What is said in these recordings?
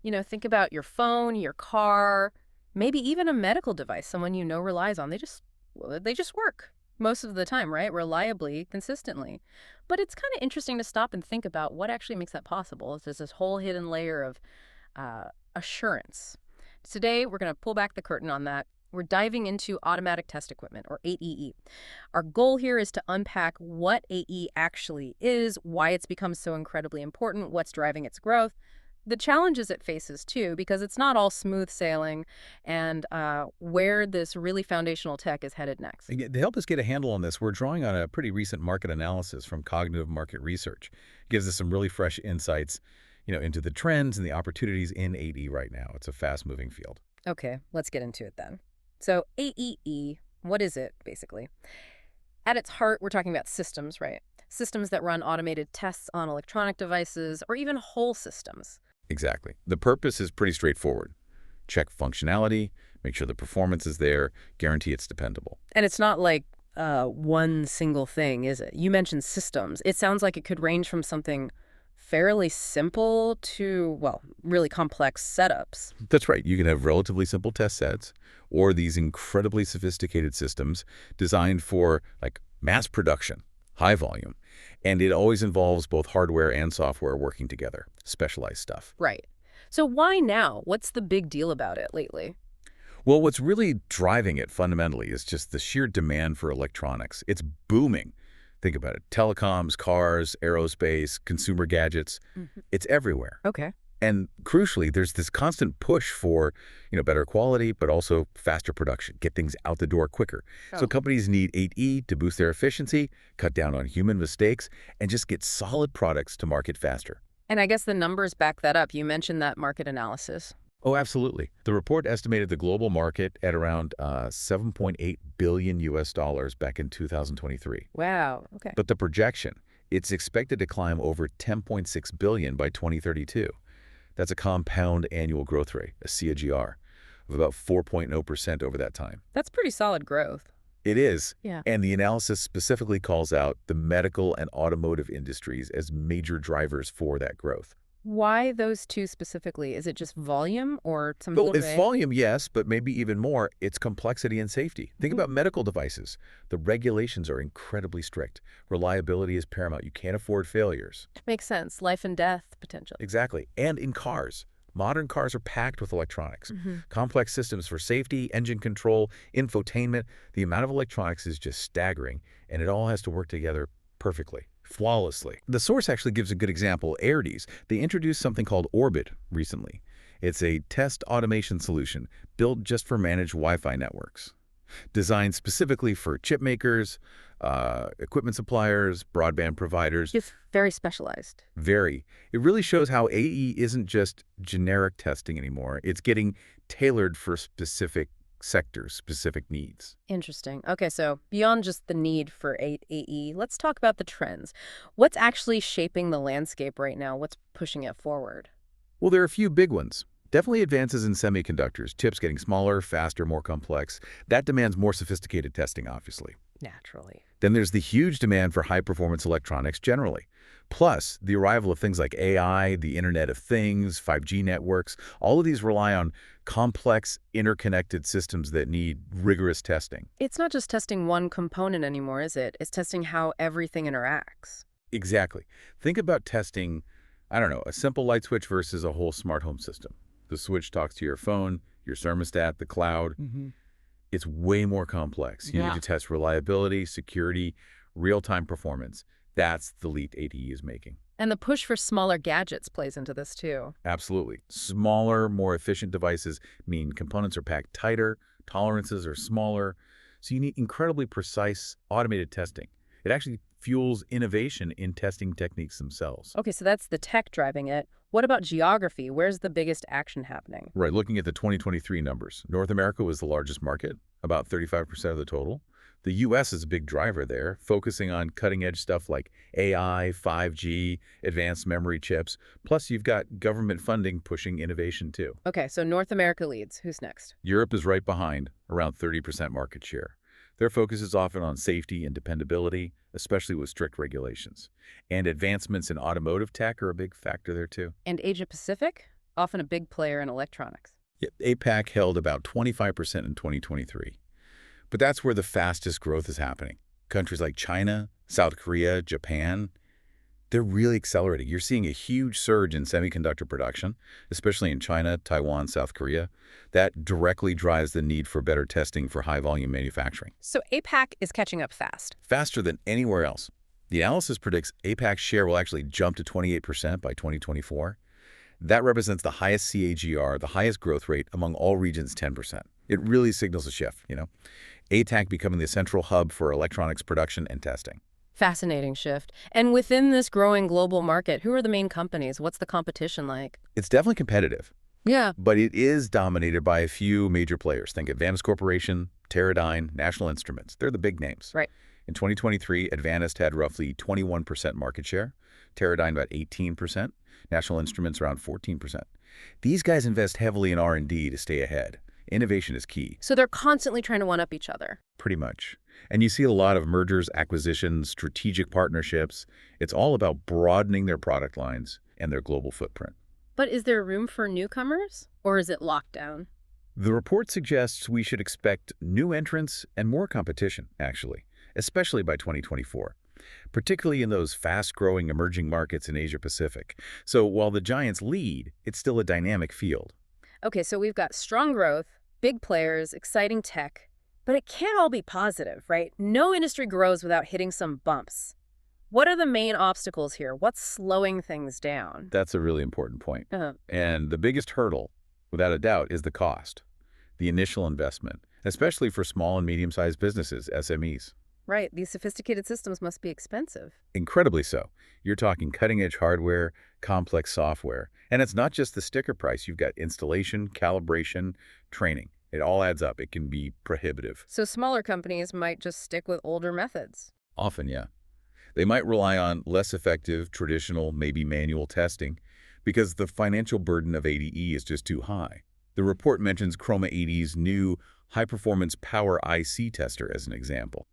Think about your phone, your car, maybe even a medical device someone relies on. They just work most of the time, right? Reliably, consistently. But it's kind of interesting to stop and think about what actually makes that possible. There's this whole hidden layer of uh, assurance. Today, we're going to pull back the curtain on that. We're diving into automatic test equipment, or AEE. Our goal here is to unpack what AE actually is, why it's become so incredibly important, what's driving its growth, the challenges it faces too, because it's not all smooth sailing, and where this really foundational tech is headed next. To help us get a handle on this, we're drawing on a pretty recent market analysis from Cognitive Market Research. It gives us some really fresh insights, into the trends and the opportunities in 8E right now. It's a fast-moving field. Okay, let's get into it then. So, AEE, what is it basically? At its heart, we're talking about systems, right? Systems that run automated tests on electronic devices or even whole systems. Exactly. The purpose is pretty straightforward. Check functionality, make sure the performance is there, guarantee it's dependable. And it's not like one single thing, is it? You mentioned systems. It sounds like it could range from something fairly simple to, well, really complex setups. That's right. You can have relatively simple test sets or these incredibly sophisticated systems designed for like mass production, high volume. And it always involves both hardware and software working together, specialized stuff. Right. So why now? What's the big deal about it lately? Well, what's really driving it fundamentally is just the sheer demand for electronics. It's booming. Think about it. Telecoms, cars, aerospace, consumer gadgets. Mhm. It's everywhere. Okay. And crucially, there's this constant push for, better quality, but also faster production, get things out the door quicker. So Oh. companies need 8E to boost their efficiency, cut down on human mistakes, and just get solid products to market faster. And I guess the numbers back that up. You mentioned that market analysis. Oh, absolutely. The report estimated the global market at around 7.8 billion US dollars back in 2023. Wow. Okay. But the projection, it's expected to climb over 10.6 billion by 2032. That's a compound annual growth rate, a CAGR, of about 4.0% over that time. That's pretty solid growth. It is, Yeah. and the analysis specifically calls out the medical and automotive industries as major drivers for that growth. Why those two specifically? Is it just volume or some Well, sort of it's A? volume, yes, but maybe even more, it's complexity and safety. Think Mhm. about medical devices. The regulations are incredibly strict. Reliability is paramount. You can't afford failures. Makes sense. Life and death potential. Exactly. And in cars. Modern cars are packed with electronics. Hmm. Complex systems for safety, engine control, infotainment. The amount of electronics is just staggering, and it all has to work together perfectly, flawlessly. The source actually gives a good example. Airdes, they introduced something called Orbit recently. It's a test automation solution built just for managed Wi-Fi networks, designed specifically for chip makers, equipment suppliers, broadband providers. It's very specialized. Very. It really shows how AE isn't just generic testing anymore. It's getting tailored for specific sectors, specific needs. Interesting. Okay, so beyond just the need for AE, let's talk about the trends. What's actually shaping the landscape right now? What's pushing it forward? Well, there are a few big ones. Definitely advances in semiconductors, chips getting smaller, faster, more complex. That demands more sophisticated testing, obviously. Naturally. Then there's the huge demand for high-performance electronics generally. Plus, the arrival of things like AI, the Internet of Things, 5G networks, all of these rely on complex, interconnected systems that need rigorous testing. It's not just testing one component anymore, is it? It's testing how everything interacts. Exactly. Think about testing, I don't know, a simple light switch versus a whole smart home system. The switch talks to your phone, your thermostat, the cloud. It's way more complex. You need Yeah. to test reliability, security, real-time performance. That's the leap ADE is making. And the push for smaller gadgets plays into this too. Absolutely. Smaller, more efficient devices mean components are packed tighter, tolerances are smaller, so you need incredibly precise automated testing. It actually fuels innovation in testing techniques themselves. Okay, so that's the tech driving it. What about geography? Where's the biggest action happening? Right, looking at the 2023 numbers, North America was the largest market, about 35% of the total. The U.S. is a big driver there, focusing on cutting-edge stuff like AI, 5G, advanced memory chips. Plus, you've got government funding pushing innovation too. Okay, so North America leads. Who's next? Europe is right behind, around 30% market share. Their focus is often on safety and dependability, especially with strict regulations. And advancements in automotive tech are a big factor there too. And Asia Pacific? often a big player in electronics. Yep, APAC held about 25% in 2023. But that's where the fastest growth is happening. Countries like China, South Korea, Japan, they're really accelerating. You're seeing a huge surge in semiconductor production, especially in China, Taiwan, South Korea. That directly drives the need for better testing for high-volume manufacturing. So APAC is catching up fast. Faster than anywhere else. The analysis predicts APAC's share will actually jump to 28% by 2024. That represents the highest CAGR, the highest growth rate among all regions, 10%. It really signals a shift. APAC becoming the central hub for electronics production and testing. Fascinating shift. And within this growing global market, who are the main companies? What's the competition like? It's definitely competitive, Yeah. but it is dominated by a few major players. Think Advantest Corporation, Teradyne, National Instruments. They're the big names. Right. In 2023, Advantest had roughly 21% market share, Teradyne about 18%, National Instruments around 14%. These guys invest heavily in R&D to stay ahead. Innovation is key. So they're constantly trying to one-up each other. Pretty much. And you see a lot of mergers, acquisitions, strategic partnerships. It's all about broadening their product lines and their global footprint. But is there room for newcomers? Or is it locked down? The report suggests we should expect new entrants and more competition, actually, especially by 2024, particularly in those fast-growing emerging markets in Asia-Pacific. So while the giants lead, it's still a dynamic field. Okay, so we've got strong growth, big players, exciting tech, but it can't all be positive, right? No industry grows without hitting some bumps. What are the main obstacles here? What's slowing things down? That's a really important point. Uh, And the biggest hurdle, without a doubt, is the cost, the initial investment, especially for small and medium-sized businesses, SMEs. right, these sophisticated systems must be expensive. Incredibly so. You're talking cutting-edge hardware, complex software. And it's not just the sticker price. You've got installation, calibration, training. It all adds up. It can be prohibitive. So smaller companies might just stick with older methods. Often, yeah. They might rely on less effective, traditional, maybe manual testing because the financial burden of ADE is just too high. The report mentions Chroma AD's new high-performance power IC tester as an example.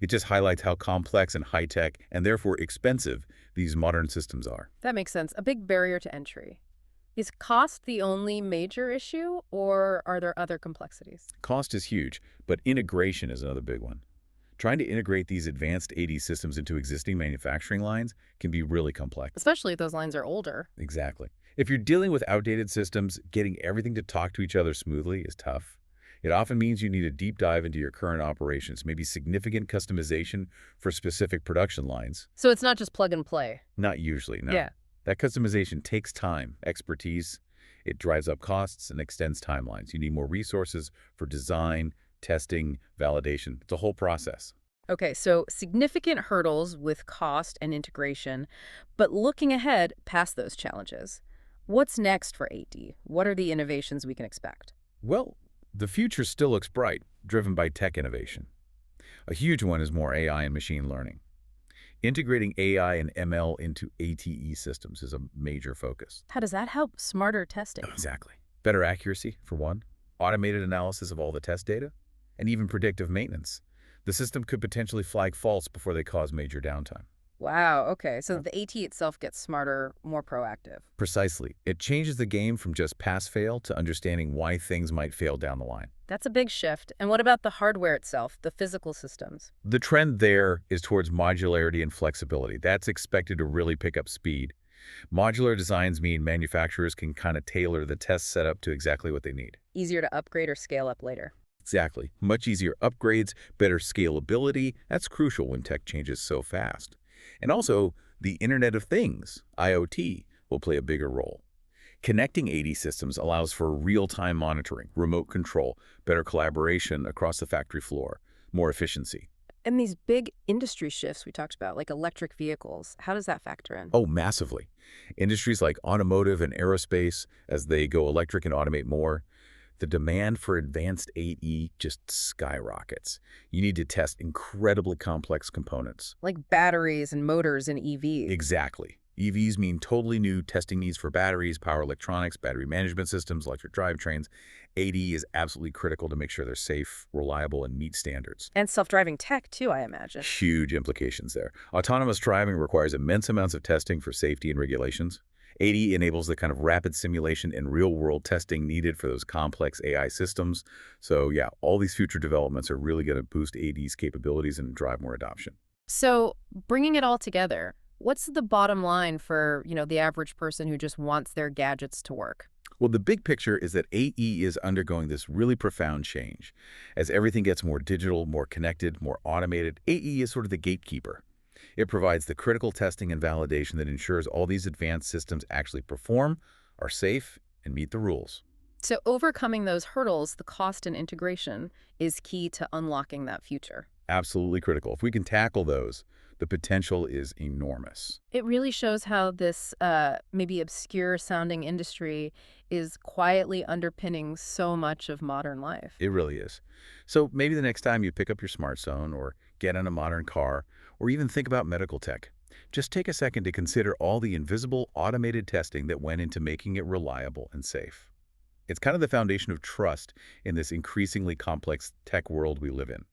It just highlights how complex and high-tech and therefore expensive these modern systems are. That makes sense. A big barrier to entry. Is cost the only major issue, or are there other complexities? Cost is huge, but integration is another big one. Trying to integrate these advanced AD systems into existing manufacturing lines can be really complex. Especially if those lines are older. Exactly. If you're dealing with outdated systems, getting everything to talk to each other smoothly is tough. It often means you need a deep dive into your current operations, maybe significant customization for specific production lines. So it's not just plug and play. Not usually, no. Yeah. That customization takes time, expertise. It drives up costs and extends timelines. You need more resources for design, testing, validation. It's a whole process. Okay, so significant hurdles with cost and integration, but looking ahead past those challenges, what's next for AD? What are the innovations we can expect? Well, the future still looks bright, driven by tech innovation. A huge one is more AI and machine learning. Integrating AI and ML into ATE systems is a major focus. How does that help smarter testing? Exactly. Better accuracy, for one, automated analysis of all the test data, and even predictive maintenance. The system could potentially flag faults before they cause major downtime. Wow, okay, so the AT itself gets smarter, more proactive. Precisely. It changes the game from just pass-fail to understanding why things might fail down the line. That's a big shift. And what about the hardware itself, the physical systems? The trend there is towards modularity and flexibility. That's expected to really pick up speed. Modular designs mean manufacturers can kind of tailor the test setup to exactly what they need. Easier to upgrade or scale up later. Exactly. Much easier upgrades, better scalability. That's crucial when tech changes so fast. And also, the Internet of Things, IoT, will play a bigger role. Connecting AD systems allows for real-time monitoring, remote control, better collaboration across the factory floor, more efficiency. And these big industry shifts we talked about, like electric vehicles, how does that factor in? Oh, massively. Industries like automotive and aerospace, as they go electric and automate more, the demand for advanced AE just skyrockets. You need to test incredibly complex components. Like batteries and motors in EVs. Exactly. EVs mean totally new testing needs for batteries, power electronics, battery management systems, electric drivetrains. AD is absolutely critical to make sure they're safe, reliable, and meet standards. And self-driving tech, too, I imagine. Huge implications there. Autonomous driving requires immense amounts of testing for safety and regulations. AD enables the kind of rapid simulation and real-world testing needed for those complex AI systems. So yeah, all these future developments are really going to boost AD's capabilities and drive more adoption. So, bringing it all together, what's the bottom line for, the average person who just wants their gadgets to work? Well, the big picture is that AE is undergoing this really profound change. As everything gets more digital, more connected, more automated, AE is sort of the gatekeeper. It provides the critical testing and validation that ensures all these advanced systems actually perform, are safe, and meet the rules. So, overcoming those hurdles, the cost and integration, is key to unlocking that future. Absolutely critical. If we can tackle those, the potential is enormous. It really shows how this maybe obscure sounding industry is quietly underpinning so much of modern life. It really is. So maybe the next time you pick up your smartphone or get in a modern car or even think about medical tech, just take a second to consider all the invisible automated testing that went into making it reliable and safe. It's kind of the foundation of trust in this increasingly complex tech world we live in.